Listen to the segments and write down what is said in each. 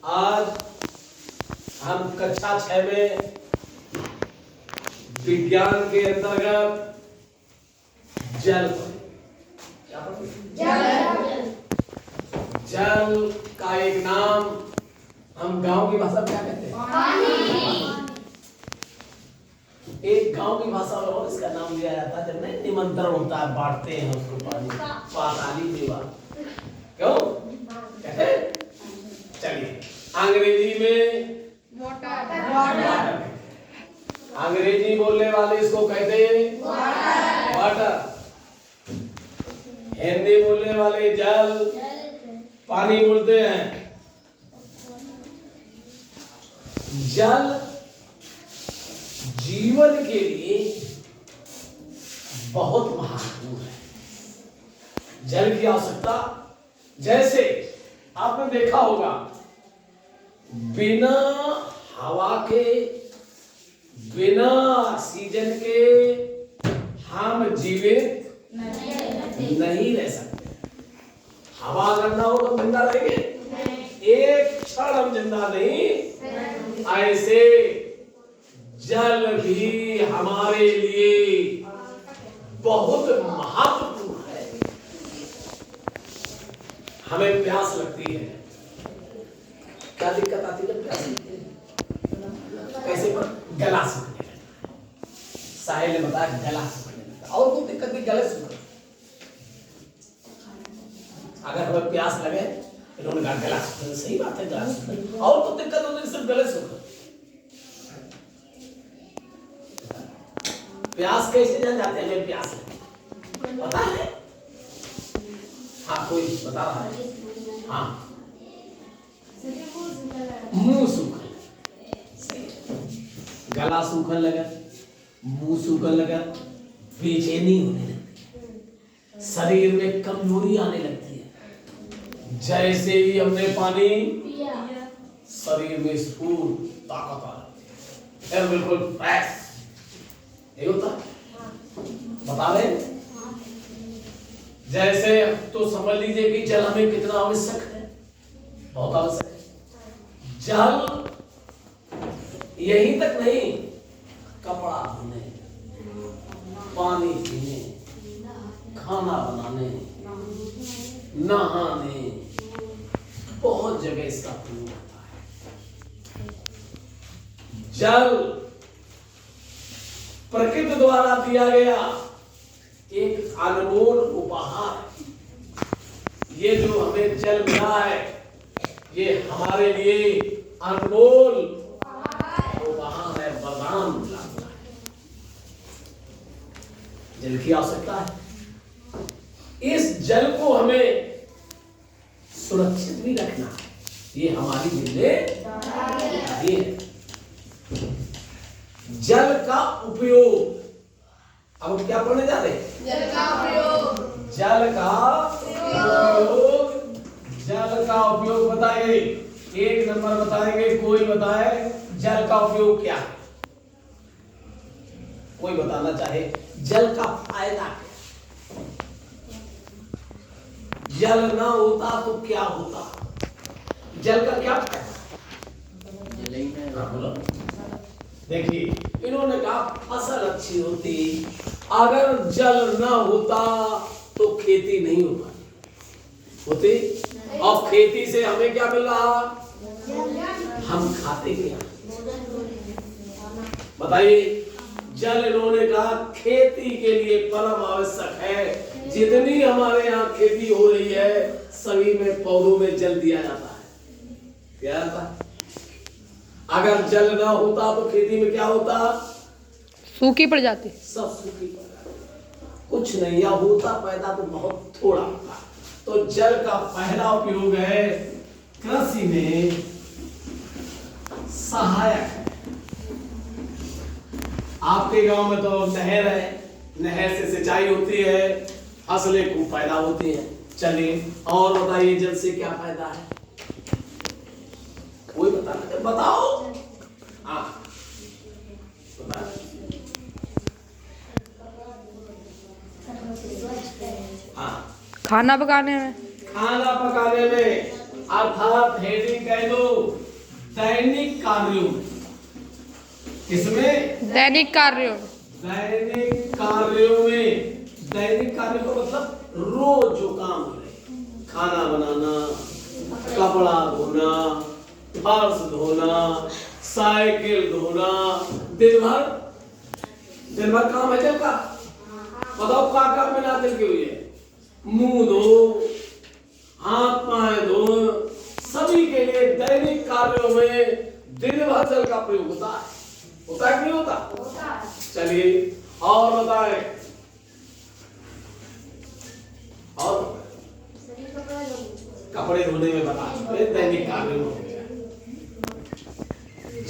आज हम कक्षा 6 में विज्ञान के अंतर्गत जल जल का एक नाम हम गांव की भाषा में क्या कहते हैं? पानी। एक गांव की भाषा में और इसका नाम लिया जाता है जब नहीं निमंत्रण होता है, बांटते हैं उसको पानी, पाताली देवा। क्यों कहते हैं? चलिए अंग्रेजी में वाटर, अंग्रेजी बोलने वाले इसको कहते हैं वाटर, हिंदी बोलने वाले जल पानी बोलते हैं। जल जीवन के लिए बहुत महत्वपूर्ण है। जल की आवश्यकता, जैसे आपने देखा होगा, बिना हवा के, बिना ऑक्सीजन के हम जीवित नहीं रह सकते। हवा अगर ना हो तो जिंदा रहेंगे? एक क्षण हम जिंदा नहीं। ऐसे जल भी हमारे लिए बहुत महत्वपूर्ण है। हमें प्यास लगती है, क्या दिक्कत आती है? प्यास लगती है कैसे? पर गला सूखने लगता है। साहिल ने बताया गला सूखने लगता है। और कोई दिक्कत नहीं, गले सूखने। अगर हमें प्यास लगे, इन्होंने कहा गला सूखने, सही बात है, गला सूखने। और तो दिक्कत होती, सिर्फ गले सूखने। प्यास कैसे जान जाते हैं? हमें प्यास लगे, पता है? हाँ, कोई बता रहा है? हाँ, मुंह सूखने लगे, गला सूखने लगा, मुंह सूखने लगा, बेचैनी होने लगती, शरीर में कमजोरी आने लगती है। जैसे ही हमने पानी पिया, शरीर में स्फूर्ति, ताकत आ जाती है, बिल्कुल फ्रेश। ये होता बता रहे? जैसे तो समझ लीजिए कि जल हमें कितना आवश्यक है, बहुत आवश्यक है। जल यहीं तक नहीं, कपड़ा धोने, पानी पीने, खाना बनाने, नहाने, बहुत जगह इसका प्रयोग होता है। जल प्रकृति द्वारा दिया गया एक अनमोल उपहार। ये जो हमें जल मिला है, ये हमारे लिए अनमोल उपहार है, वरदान मिला हुआ है। जल की आवश्यकता है। इस जल को हमें सुरक्षित भी रखना है, ये हमारी जिम्मेदारी है। जल का उपयोग, अब हम क्या पढ़ने जा रहे हैं? जल का उपयोग। जल का उपयोग, जल का उपयोग बताइए। एक नंबर बताएंगे, कोई बताए जल का उपयोग क्या है? कोई बताना चाहे जल का फायदा क्या? जल ना होता तो क्या होता? जल का क्या फायदा? बोलो। देखिए, इन्होंने कहा फसल अच्छी होती, अगर जल ना होता तो खेती नहीं हो पाती होती। और खेती से हमें क्या मिल रहा? हम खाते क्या? बताइए। जल इन्होंने कहा खेती के लिए परम आवश्यक है। जितनी हमारे यहाँ खेती हो रही है, सभी में पौधों में जल दिया जाता है। क्या आता है? अगर जल ना होता तो खेती में क्या होता? सूखी पड़ जाती, सब सूखी पड़ जाती, कुछ नहीं, या होता पैदा तो बहुत थोड़ा होता। तो जल का पहला उपयोग है कृषि में सहायक है। आपके गांव में तो नहर है, नहर से सिंचाई होती है, फसलें खूब पैदा होती हैं। चलिए और बताइए जल से क्या फायदा है? कोई बताना? बताओ। हाँ बता। हाँ, खाना पकाने में, खाना पकाने में, अर्थात हेडिंग कह दो दैनिक कार्यों में। किसमें? दैनिक कार्यों। दैनिक कार्यों में। दैनिक कार्य का मतलब रोज जो काम हो रहे, खाना बनाना, कपड़ा धोना, फर्श धोना, साइकिल धोना, दिन भर काम है जल का। बताओ क्या काम में ना जल के हुई है? मुंह धो, हाथ पाए धो, सभी के लिए दैनिक कार्यों में दिन भर जल का प्रयोग होता है। होता है कि नहीं होता? होता है। चलिए और बताएं। और कपड़े धोने में बता चुके, दैनिक कार्य में हो गया।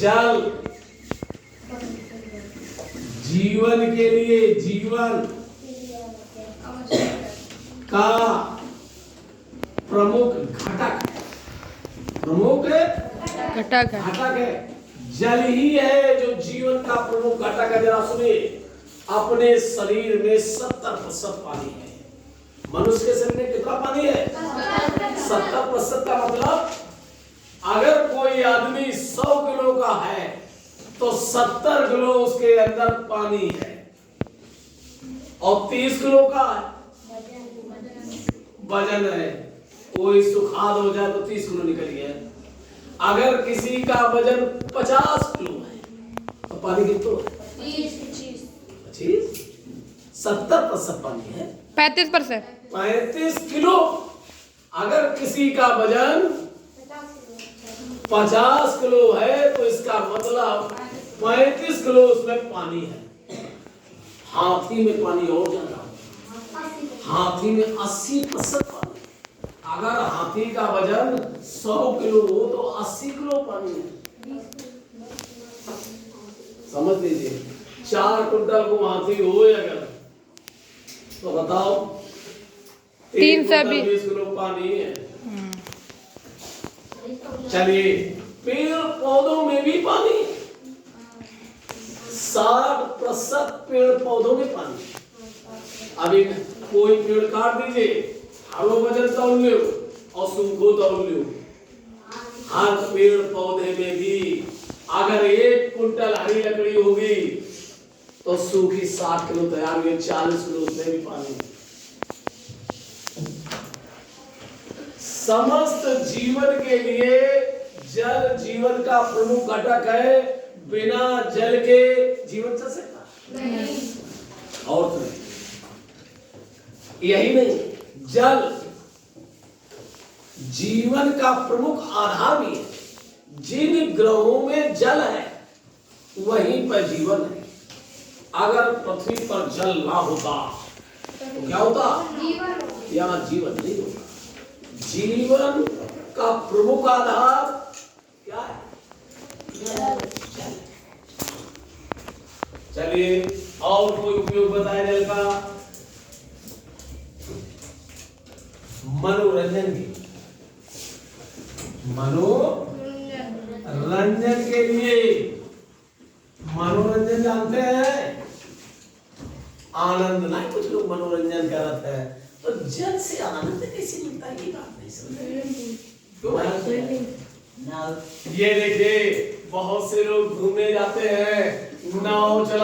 जल जीवन के लिए, जीवन का प्रमुख घटक है। जल ही है जो जीवन का प्रमुख घटक है। जरा सुनिए, अपने शरीर में 70% पानी है। मनुष्य के शरीर में कितना पानी है? 70% का मतलब अगर कोई आदमी 100 किलो का है तो 70 किलो उसके अंदर पानी है। और 30 किलो का वजन है। कोई सुखाद हो जाए तो 30 किलो निकल गया। अगर किसी का वजन 50 किलो है तो पानी कितना? 25। 70% पानी है। 35% किलो। अगर किसी का वजन 50 किलो है तो इसका मतलब 35 किलो उसमें पानी है। हाथी में पानी और ज्यादा, हाथी में 80% पानी। अगर हाथी का वजन 100 किलो हो तो 80 किलो पानी है। समझ लीजिए, 4 कुंटल को हाथी हो अगर तो बताओ 320 किलो पानी है। चलिए, पेड़ पौधों में भी पानी, 60% पेड़ पौधों में पानी। अभी कोई पेड़ काट दीजिए, हरो वजन तौल लो और सूखो तौल लो। हर पेड़ पौधे में भी अगर 1 कुंटल हरी लकड़ी होगी तो सूखी 60 किलो तैयार हुई, 40 किलो उसमें भी पानी। समस्त जीवन के लिए जल जीवन का प्रमुख घटक है। बिना जल के जीवन चल सकता नहीं। और तो यही नहीं, जल जीवन का प्रमुख आधार भी है। जिन ग्रहों में जल है वहीं पर जीवन है। अगर पृथ्वी पर जल ना होता तो क्या होता? यहाँ जीवन नहीं होता। जीवन का प्रमुख आधार क्या है? जल। चलिए और कोई उपयोग बताए जल का? मनोरंजन के, मनोरंजन के लिए। मनोरंजन जानते हैं? आनंद ना, कुछ लोग मनोरंजन करते हैं तो जल से आनंद कैसे मिलता है ये बात नहीं समझ। ये देखिए, बहुत से लोग घूमने जाते हैं, नाव पे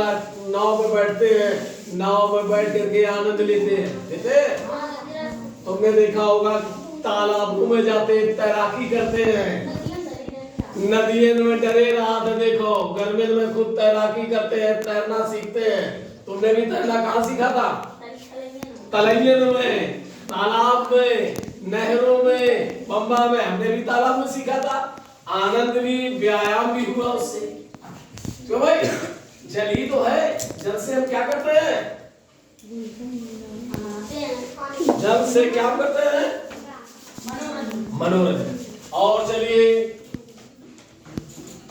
बैठते हैं, नाव में बैठ करके आनंद लेते हैं। तुमने देखा होगा तालाबों में जाते तैराकी करते हैं, नदियों में डरे रहा था। देखो गर्मी में खुद तैराकी करते हैं, तैरना सीखते हैं। तुमने भी तैरना कहाँ सीखा था? तलैया में, तालाब में, नहरों में, बम्बा में। हमने भी तालाब में सीखा था। आनंद भी, व्यायाम भी हुआ उससे। क्यों भाई? जल ही तो है। जल से हम क्या करते हैं? जल से क्या करते हैं? मनोरंजन। और चलिए,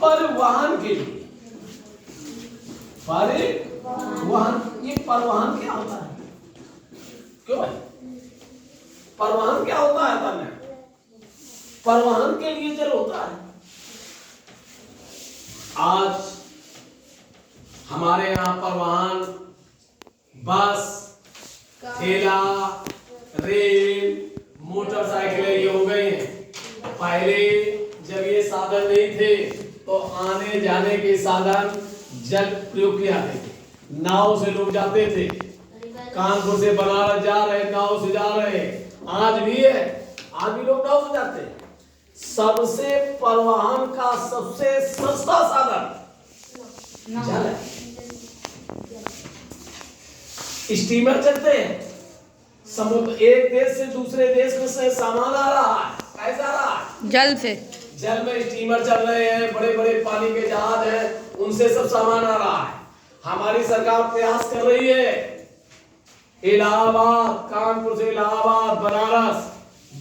परिवहन के लिए। परिवहन, ये परिवहन क्या होता है? क्यों भाई? परिवहन क्या होता है? तने परिवहन के लिए जल होता है। आज हमारे यहाँ परिवहन बस, ठेला, रेल, मोटरसाइकिलें ये हो गई हैं। पहले जब ये साधन नहीं थे तो आने जाने के साधन जल प्रयोग किए जाते थे। नाव से लोग जाते थे, कानपुर से बनारस जा रहे नाव से जा रहे, आज भी है, आज भी लोग नाव से जाते हैं। सबसे परिवहन का सबसे सस्ता साधन जल है। स्टीमर चलते हैं, समुद्र एक देश से दूसरे देश में से सामान आ रहा है, कैसा आ रहा है? जल से। जल में स्टीमर चल रहे हैं, बड़े बड़े पानी के जहाज हैं, उनसे सब सामान आ रहा है। हमारी सरकार प्रयास कर रही है, इलाहाबाद, कानपुर से इलाहाबाद, बनारस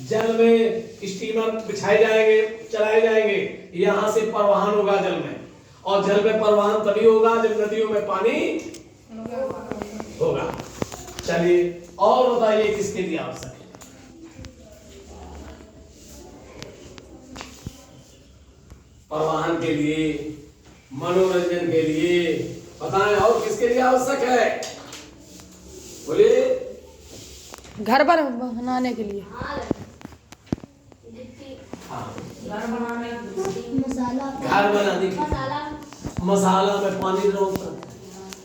जल में स्टीमर बिछाए जाएंगे, चलाए जाएंगे, यहाँ से परिवहन होगा जल में। और जल में परिवहन तभी होगा जब नदियों में पानी होगा। चलिए और बताइए किसके लिए आवश्यक है? परिवहन के लिए, मनोरंजन के लिए, बताएं और किसके लिए आवश्यक है? बोलिए। घर पर बनाने के लिए। घर बनाने की मसाला में पानी रोकता,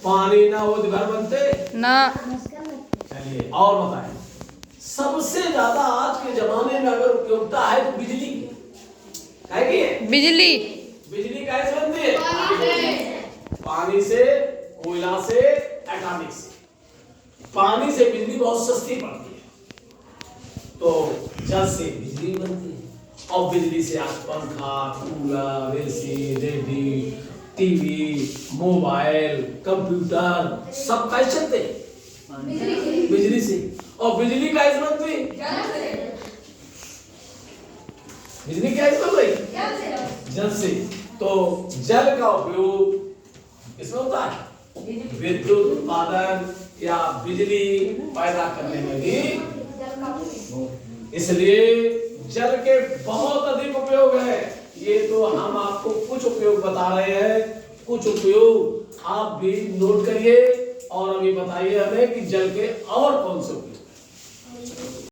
पानी ना हो तो घर बनते ना। चलिए और बताएं, सबसे ज्यादा आज के जमाने में अगर उपयोगिता है तो बिजली की है कि बिजली। बिजली कैसे बनती है? पानी से, कोयला से, एटॉमिक से। पानी से बिजली बहुत सस्ती पड़ती है, तो जल से बिजली बनती है। और बिजली से आज पंखा, cooler, AC, radio, TV, mobile, computer सब कैसे चलते हैं? बिजली से। और बिजली कैसे बनती है? बिजली कैसे बन रही? जल से। तो जल का उपयोग इसमें होता है, विद्युत उत्पादन या बिजली पैदा करने में भी। इसलिए जल के बहुत अधिक उपयोग है। ये तो हम आपको कुछ उपयोग बता रहे हैं, कुछ उपयोग आप भी नोट करिए और अभी बताइए हमें कि जल के और कौन से उपयोग।